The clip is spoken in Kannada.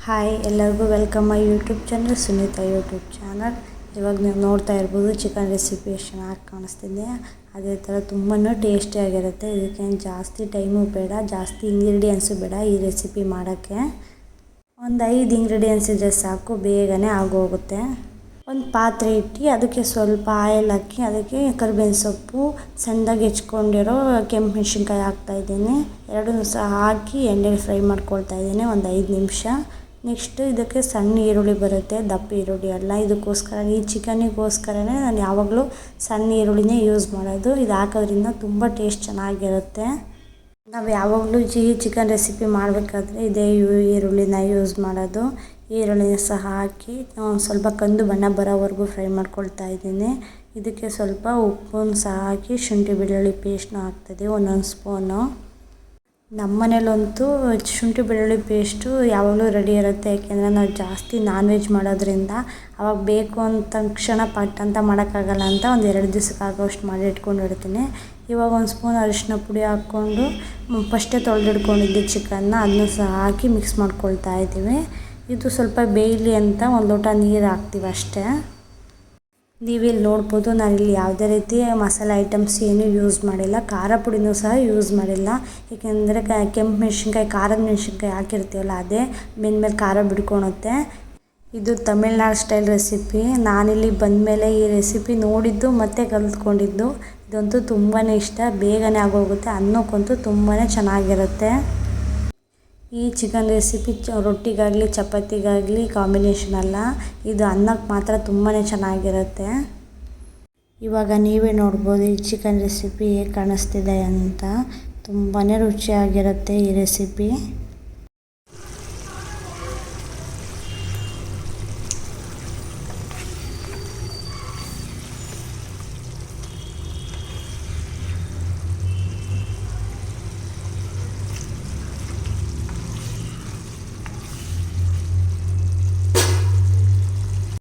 ಹಾಯ್ ಎಲ್ಲರಿಗೂ welcome my YouTube channel Sunita YouTube channel. ಇವಾಗ ನೀವು ನೋಡ್ತಾ ಇರ್ಬೋದು ಚಿಕನ್ ರೆಸಿಪಿ ಎಷ್ಟು ಚೆನ್ನಾಗಿ ಕಾಣಿಸ್ತಿದೆ. ಅದೇ ಥರ ತುಂಬಾ ಟೇಸ್ಟಿಯಾಗಿರುತ್ತೆ. ಇದಕ್ಕೇನು ಜಾಸ್ತಿ ಟೈಮು ಬೇಡ, ಜಾಸ್ತಿ ಇಂಗ್ರೀಡಿಯೆಂಟ್ಸು ಬೇಡ ಈ ರೆಸಿಪಿ ಮಾಡೋಕ್ಕೆ. ಒಂದು 5 ಇಂಗ್ರೀಡಿಯೆಂಟ್ಸ್ ಇದ್ದರೆ ಸಾಕು, ಬೇಗನೆ ಆಗೋಗುತ್ತೆ. ಒಂದು ಪಾತ್ರೆ ಇಟ್ಟು ಅದಕ್ಕೆ ಸ್ವಲ್ಪ ಆಯಿಲ್ ಹಾಕಿ ಅದಕ್ಕೆ ಕರಿಬೇವಿನ ಸೊಪ್ಪು, ಸಣ್ಣದಾಗಿ ಹೆಚ್ಕೊಂಡಿರೋ ಕೆಂಪು ಮೆಣಸಿನ್ಕಾಯಿ ಹಾಕ್ತಾಯಿದ್ದೀನಿ. ಎರಡನ್ನೂ ಸಹ ಹಾಕಿ ಎಣ್ಣೆಲಿ ಫ್ರೈ ಮಾಡ್ಕೊಳ್ತಾ ಇದ್ದೀನಿ ಒಂದು 5 ನಿಮಿಷ. ನೆಕ್ಸ್ಟ್ ಇದಕ್ಕೆ ಸಣ್ಣ ಈರುಳ್ಳಿ ಬರುತ್ತೆ, ದಪ್ಪ ಈರುಳ್ಳಿ ಅಲ್ಲ. ಇದಕ್ಕೋಸ್ಕರ ಈ ಚಿಕನಿಗೋಸ್ಕರನೇ ನಾನು ಯಾವಾಗಲೂ ಸಣ್ಣ ಈರುಳ್ಳಿನೇ ಯೂಸ್ ಮಾಡೋದು. ಇದು ಹಾಕೋದ್ರಿಂದ ತುಂಬ ಟೇಸ್ಟ್ ಚೆನ್ನಾಗಿರುತ್ತೆ. ನಾವು ಯಾವಾಗಲೂ ಚಿಕನ್ ರೆಸಿಪಿ ಮಾಡಬೇಕಾದ್ರೆ ಇದೇ ಈರುಳ್ಳಿನ ಯೂಸ್ ಮಾಡೋದು. ಈರುಳ್ಳಿನ ಸಹ ಹಾಕಿ ಸ್ವಲ್ಪ ಕಂದು ಬಣ್ಣ ಬರೋವರೆಗೂ ಫ್ರೈ ಮಾಡ್ಕೊಳ್ತಾ ಇದ್ದೀನಿ. ಇದಕ್ಕೆ ಸ್ವಲ್ಪ ಉಪ್ಪನ್ನು ಸಹ ಹಾಕಿ ಶುಂಠಿ ಬೆಳ್ಳುಳ್ಳಿ ಪೇಸ್ಟ್ನ ಹಾಕ್ತಿದ್ದೆ, 1 ಸ್ಪೂನು. ನಮ್ಮ ಮನೇಲಂತೂ ಶುಂಠಿ ಬೆಳ್ಳುಳ್ಳಿ ಪೇಸ್ಟು ಯಾವಾಗಲೂ ರೆಡಿ ಇರುತ್ತೆ. ಯಾಕೆಂದರೆ ನಾವು ಜಾಸ್ತಿ ನಾನ್ ವೆಜ್ ಮಾಡೋದ್ರಿಂದ ಅವಾಗ ಬೇಕು ಅಂದ ತಕ್ಷಣ ಪಟ್ ಅಂತ ಮಾಡೋಕ್ಕಾಗಲ್ಲ ಅಂತ ಒಂದು 2 ದಿವಸಕ್ಕೆ ಆಗೋಷ್ಟು ಮಾಡಿ ಇಟ್ಕೊಂಡಿರ್ತೀನಿ. ಇವಾಗ 1 ಸ್ಪೂನ್ ಅರಿಶಿನ ಪುಡಿ ಹಾಕ್ಕೊಂಡು ಫಸ್ಟೇ ತೊಳೆದಿಟ್ಕೊಂಡಿದ್ದೆ ಚಿಕನ್ನ, ಅದನ್ನು ಸಹ ಹಾಕಿ ಮಿಕ್ಸ್ ಮಾಡ್ಕೊಳ್ತಾ ಇದ್ದೀವಿ. ಇದು ಸ್ವಲ್ಪ ಬೇಯಲಿ ಅಂತ 1 ಲೋಟ ನೀರು ಹಾಕ್ತೀವಿ ಅಷ್ಟೇ. ನೀವಿಲ್ಲಿ ನೋಡ್ಬೋದು, ನಾನಿಲ್ಲಿ ಯಾವುದೇ ರೀತಿ ಮಸಾಲೆ ಐಟಮ್ಸ್ ಏನೂ ಯೂಸ್ ಮಾಡಿಲ್ಲ, ಖಾರ ಪುಡಿನೂ ಸಹ ಯೂಸ್ ಮಾಡಿಲ್ಲ. ಏಕೆಂದರೆ ಕೆಂಪು ಮೆಣಸಿನ್ಕಾಯಿ, ಖಾರದ ಮೆಣಸಿನ್ಕಾಯಿ ಹಾಕಿರ್ತೀವಲ್ಲ, ಅದೇ ಬೆಂದಮೇಲೆ ಖಾರ ಬಿಡ್ಕೊಳುತ್ತೆ. ಇದು ತಮಿಳ್ನಾಡು ಸ್ಟೈಲ್ ರೆಸಿಪಿ. ನಾನಿಲ್ಲಿ ಬಂದಮೇಲೆ ಈ ರೆಸಿಪಿ ನೋಡಿದ್ದು ಮತ್ತು ಕಲಿತ್ಕೊಂಡಿದ್ದು. ಇದಂತೂ ತುಂಬಾ ಇಷ್ಟ, ಬೇಗನೆ ಆಗೋಗುತ್ತೆ, ಅನ್ನಕ್ಕಂತೂ ತುಂಬಾ ಚೆನ್ನಾಗಿರುತ್ತೆ. ಈ ಚಿಕನ್ ರೆಸಿಪಿ ರೊಟ್ಟಿಗಾಗಲಿ ಚಪಾತಿಗಾಗಲಿ ಕಾಂಬಿನೇಷನ್ ಅಲ್ಲ, ಇದು ಅನ್ನಕ್ಕೆ ಮಾತ್ರ ತುಂಬಾ ಚೆನ್ನಾಗಿರುತ್ತೆ. ಇವಾಗ ನೀವೇ ನೋಡ್ಬೋದು ಈ ಚಿಕನ್ ರೆಸಿಪಿ ಹೇಗೆ ಕಾಣಿಸ್ತಿದೆ ಅಂತ. ತುಂಬಾ ರುಚಿಯಾಗಿರುತ್ತೆ ಈ ರೆಸಿಪಿ.